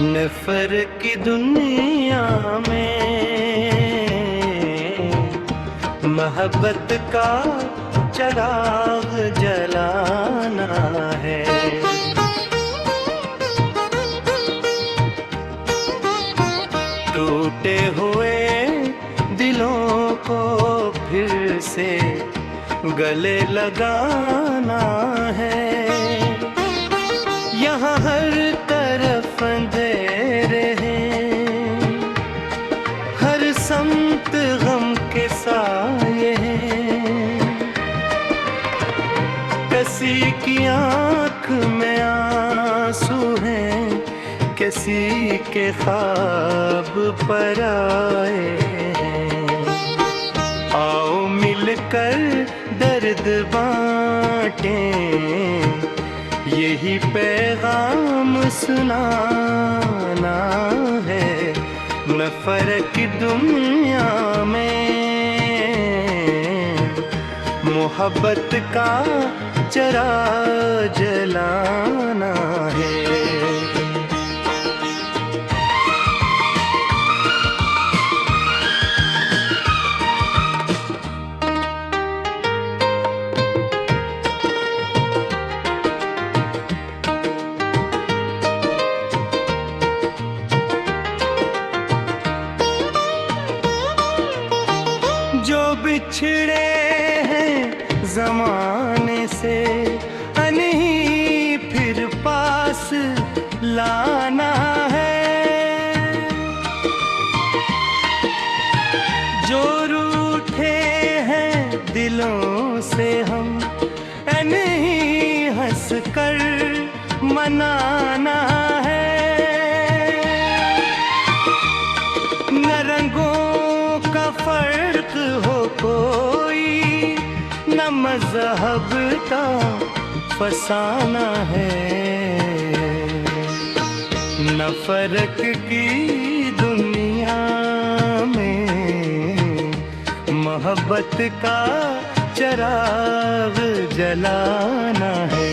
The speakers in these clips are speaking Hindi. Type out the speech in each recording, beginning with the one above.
नफरत की दुनिया में मोहब्बत का चिराग जलाना है। टूटे हुए दिलों को फिर से गले लगाना है। यहाँ हर तरफ अंधेरे हैं, हर समत गम के साए हैं। किसी की आँख में आंसू हैं, किसी के ख्वाब पर आए हैं। आओ मिलकर दर्द बांटें, यही पैगाम सुनाना है। नफरत की दुनिया में मोहब्बत का चिराग जलाना है। जो बिछड़े हैं ज़माने से नहीं फिर पास लाना है। जो रूठे हैं दिलों से हम नहीं हंस कर मनाना है। न रंगों का फर्क हो कोई, न मज़हब का फसाना है। न फर्क की दुनिया में मोहब्बत का चिराग जलाना है।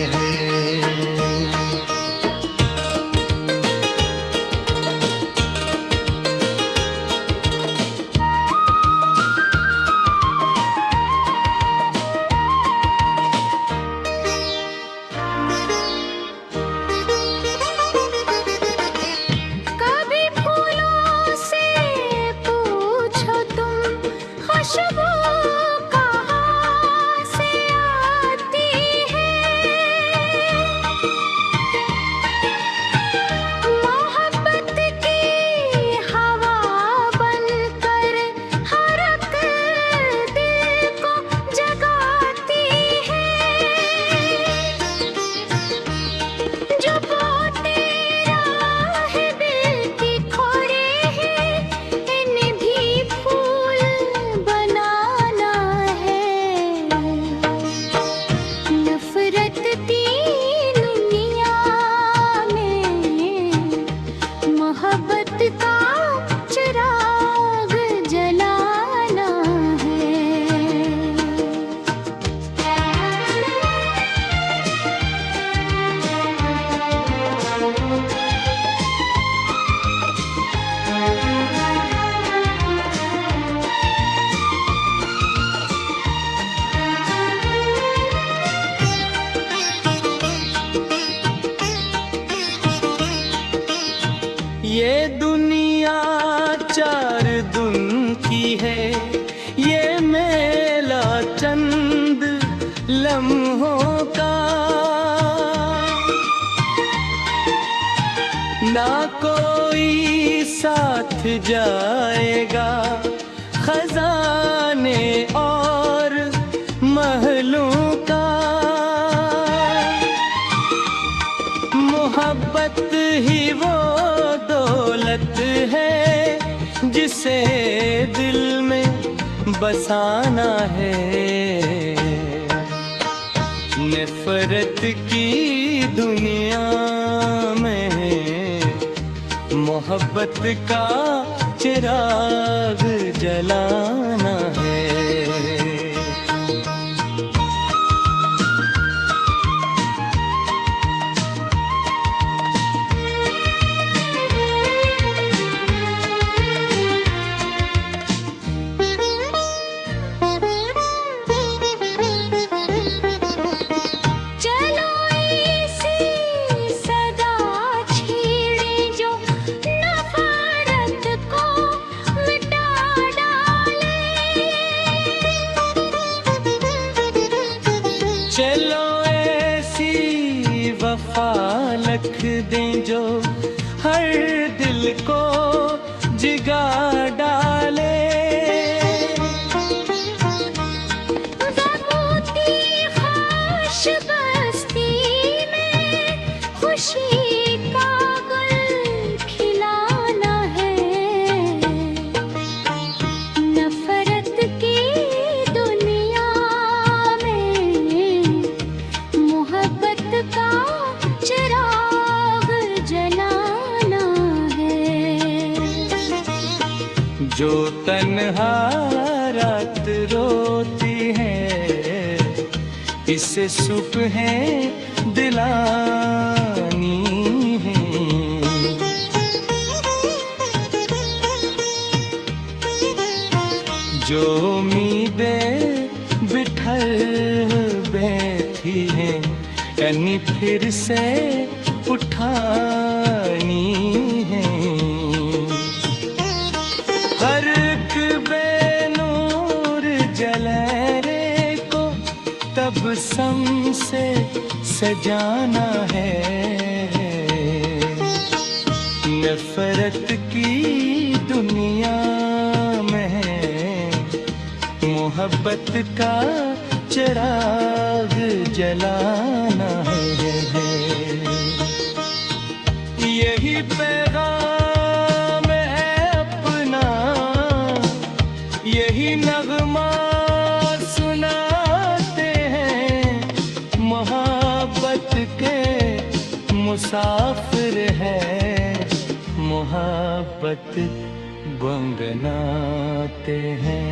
ये दुनिया चार दिन की है, ये मेला चंद लम्हों का। ना कोई साथ जाएगा खजाने और महलों का। मोहब्बत ही वो दौलत है जिसे दिल में बसाना है। नफरत की दुनिया में मोहब्बत का चिराग जलाना है। रख दें जो हर दिल को जिगा डाले। खुशी का गुल खिलाना है, नफरत की दुनिया में मोहब्बत का चिराग जलाना है। जो तन्हा रात रोती है, इसे सुबह दिलानी है। जो उम्मीदें बिठर बैठी हैं, यानी फिर से उठानी है। हर एक बेनूर जलरे को तबस्सुम से सजाना है। नफरत की दुनिया में मोहब्बत का चिराग जलाना है। यही पैगाम है अपना, यही नगमा सुनाते हैं। मोहब्बत के मुसाफिर है, मोहब्बत गुनगुनाते हैं।